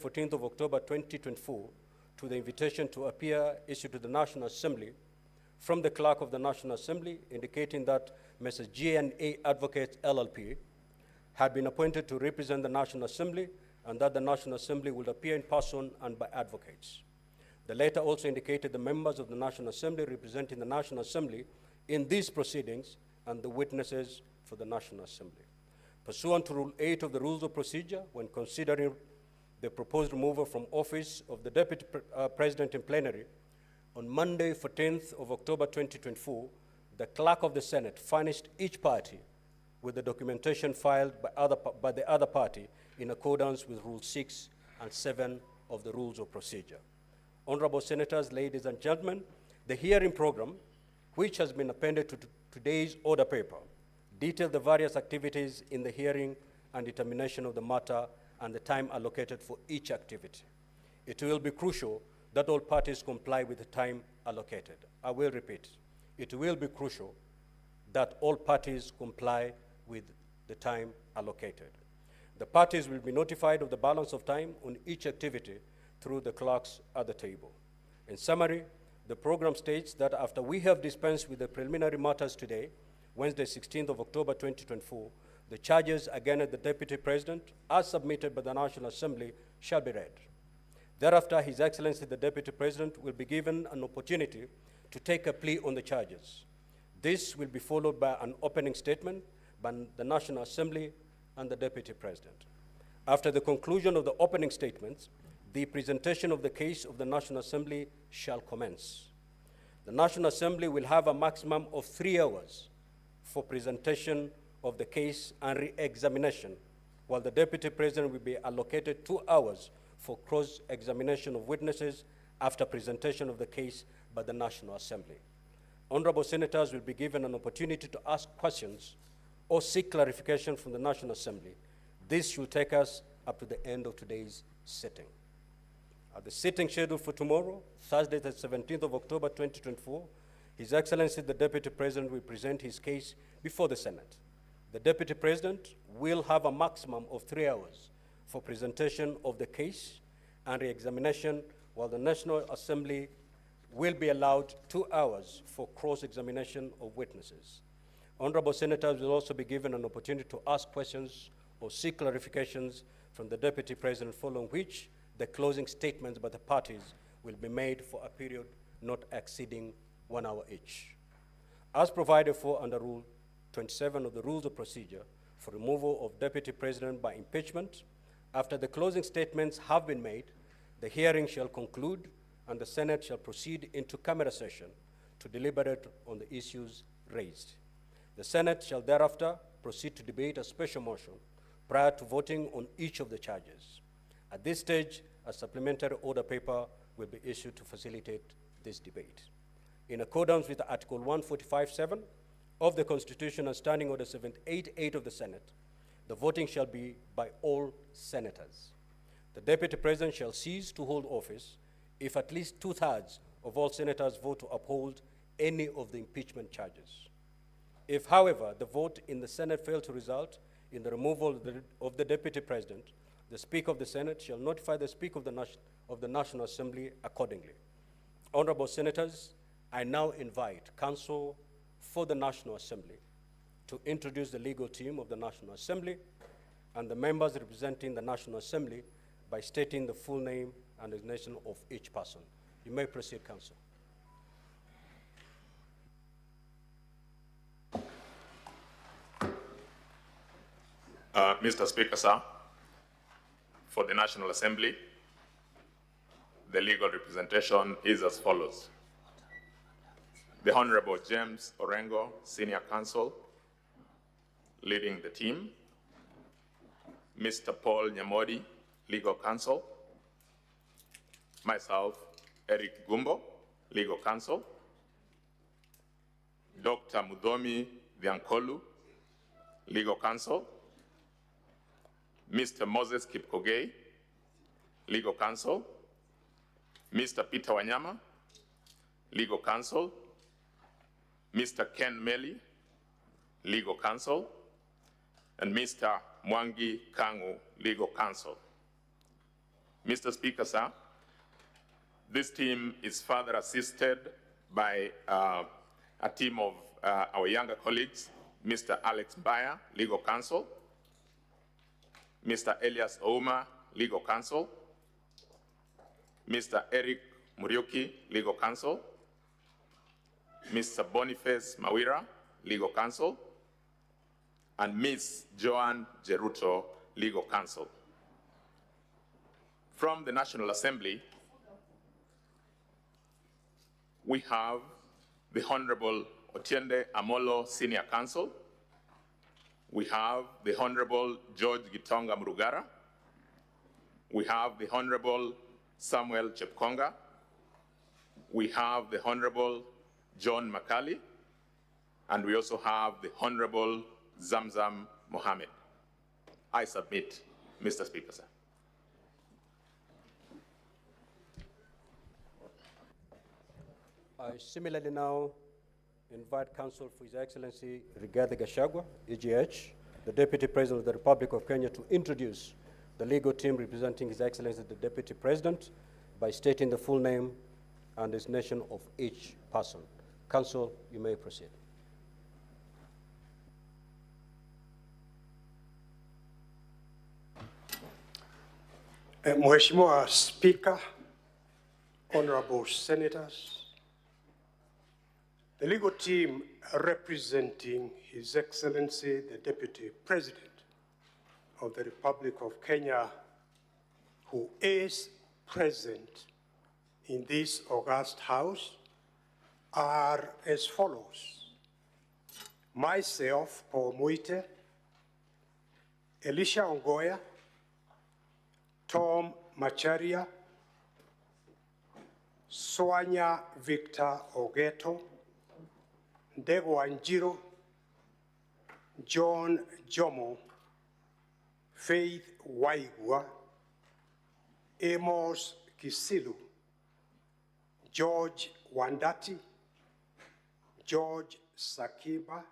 14th of October 2024 to the invitation to appear issued to the National Assembly from the Clerk of the National Assembly indicating that Mrs. G&A Advocates LLP had been appointed to represent the National Assembly and that the National Assembly would appear in person and by advocates. The letter also indicated the members of the National Assembly representing the National Assembly in these proceedings and the witnesses for the National Assembly. Pursuant to Rule 8 of the Rules of Procedure, when considering the proposed removal from office of the Deputy President in plenary, on Monday, 14th of October 2024, the Clerk of the Senate furnished each party with the documentation filed by the other party in accordance with Rule 6 and 7 of the Rules of Procedure. Honorable Senators, ladies and gentlemen, the hearing program, which has been appended to today's order paper, details the various activities in the hearing and determination of the matter and the time allocated for each activity. It will be crucial that all parties comply with the time allocated. I will repeat, it will be crucial that all parties comply with the time allocated. The parties will be notified of the balance of time on each activity through the clerks at the table. In summary, the program states that after we have dispensed with the preliminary matters today, Wednesday, 16th of October 2024, the charges against the Deputy President, as submitted by the National Assembly, shall be read. Thereafter, His Excellency the Deputy President will be given an opportunity to take a plea on the charges. This will be followed by an opening statement by the National Assembly and the Deputy President. After the conclusion of the opening statements, the presentation of the case of the National Assembly shall commence. The National Assembly will have a maximum of 3 hours for presentation of the case and re-examination, while the Deputy President will be allocated 2 hours for cross-examination of witnesses after presentation of the case by the National Assembly. Honorable Senators will be given an opportunity to ask questions or seek clarification from the National Assembly. This will take us up to the end of today's sitting. At the sitting scheduled for tomorrow, Thursday, the 17th of October 2024, His Excellency the Deputy President will present his case before the Senate. The Deputy President will have a maximum of 3 hours for presentation of the case and re-examination, while the National Assembly will be allowed 2 hours for cross-examination of witnesses. Honorable Senators will also be given an opportunity to ask questions or seek clarifications from the Deputy President, following which the closing statements by the parties will be made for a period not exceeding 1 hour each. As provided for under Rule 27 of the Rules of Procedure for removal of Deputy President by impeachment, after the closing statements have been made, the hearing shall conclude and the Senate shall proceed into camera session to deliberate on the issues raised. The Senate shall thereafter proceed to debate a special motion prior to voting on each of the charges. At this stage, a supplementary order paper will be issued to facilitate this debate. In accordance with Article 145(7) of the Constitution and Standing Order 788 of the Senate, the voting shall be by all senators. The Deputy President shall cease to hold office if at least 2/3 of all senators vote to uphold any of the impeachment charges. If, however, the vote in the Senate fails to result in the removal of the Deputy President, the Speaker of the Senate shall notify the Speaker of the National Assembly accordingly. Honorable Senators, I now invite Counsel for the National Assembly to introduce the legal team of the National Assembly and the members representing the National Assembly by stating the full name and designation of each person. You may proceed, Counsel. Mr. Speaker, sir, for the National Assembly, the legal representation is as follows. The Honorable James Orengo, Senior Counsel, leading the team. Mr. Paul Nyamodi, Legal Counsel. Myself, Eric Gumbo, Legal Counsel. Dr. Mudomi Viankolu, Legal Counsel. Mr. Moses Kipkogei, Legal Counsel. Mr. Peter Wanyama, Legal Counsel. Mr. Ken Meli, Legal Counsel. And Mr. Mwangi Kangu, Legal Counsel. Mr. Speaker, sir, this team is further assisted by a team of our younger colleagues, Mr. Alex Bayer, Legal Counsel, Mr. Elias Ouma, Legal Counsel, Mr. Eric Muriuki, Legal Counsel, Mr. Boniface Mawira, Legal Counsel, and Ms. Joanne Geruto, Legal Counsel. From the National Assembly, we have the Honorable Otiende Amolo, Senior Counsel. We have the Honorable George Gitonga Murugara. We have the Honorable Samuel Chepkonga. We have the Honorable John Makali. And we also have the Honorable Zamzam Mohammed. I submit, Mr. Speaker, sir. I similarly now invite counsel for His Excellency Rigathi Gachagua, EGH, the Deputy President of the Republic of Kenya, to introduce the legal team representing His Excellency the Deputy President by stating the full name and designation of each person. Counsel, you may proceed. Mheshimiwa Speaker, honorable senators, the legal team representing His Excellency the Deputy President of the Republic of Kenya, who is present in this august house, are as follows. Myself, Paul Muite, Elisha Ongoya, Tom Macharia, Soanya Victor Ogeto, Ndego Wanjiro, John Jomo, Faith Waigwa, Amos Kisilu, George Wandati, George Sakiba,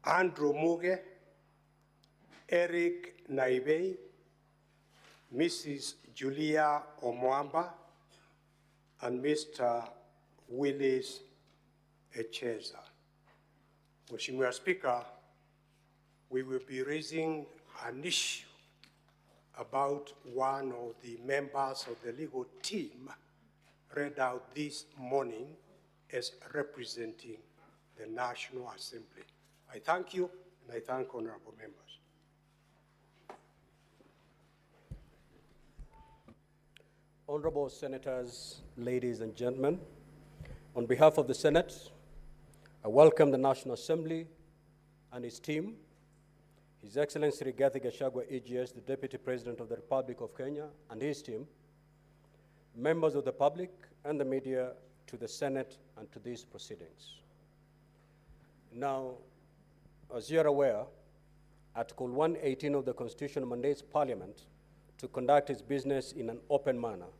Andrew Muge, Eric Naibei, Mrs. Julia Omwamba, and Mr. Willis Echeza. Mheshimiwa Speaker, we will be raising an issue about one of the members of the legal team read out this morning as representing the National Assembly. I thank you, and I thank honorable members. Honorable Senators, ladies and gentlemen, on behalf of the Senate, I welcome the National Assembly and its team, His Excellency Rigathi Gachagua, EGS, the Deputy President of the Republic of Kenya, and his team, members of the public and the media, to the Senate and to these proceedings. Now, as you're aware, Article 118 of the Constitution mandates Parliament to conduct its business in an open manner,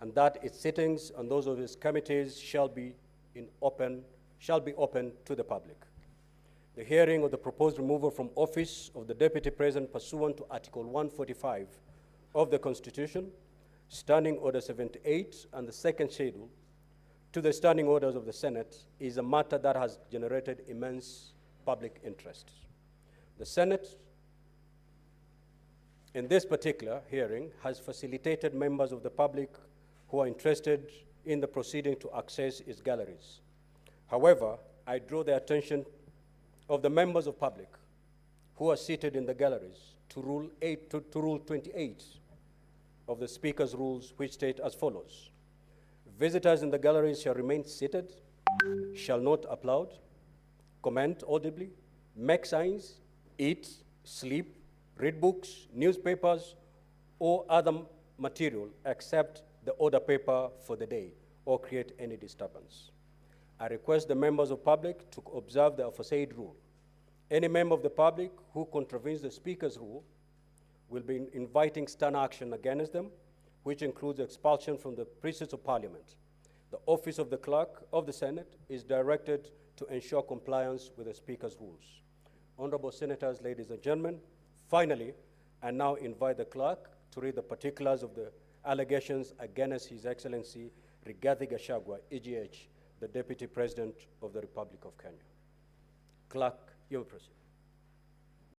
and that its sittings and those of its committees shall be open to the public. The hearing of the proposed removal from office of the Deputy President pursuant to Article 145 of the Constitution, Standing Order 78, and the second schedule to the standing orders of the Senate is a matter that has generated immense public interest. The Senate, in this particular hearing, has facilitated members of the public who are interested in the proceeding to access its galleries. However, I draw the attention of the members of public who are seated in the galleries to Rule 28 of the Speaker's rules, which state as follows. Visitors in the galleries shall remain seated, shall not applaud, comment audibly, make signs, eat, sleep, read books, newspapers, or other material except the order paper for the day, or create any disturbance. I request the members of public to observe the aforesaid rule. Any member of the public who contravenes the Speaker's rule will be inviting stern action against them, which includes expulsion from the precincts of Parliament. The office of the Clerk of the Senate is directed to ensure compliance with the Speaker's rules. Honorable Senators, ladies and gentlemen, finally, I now invite the Clerk to read the particulars of the allegations against His Excellency Rigathi Gachagua, EGH, the Deputy President of the Republic of Kenya. Clerk, you may proceed.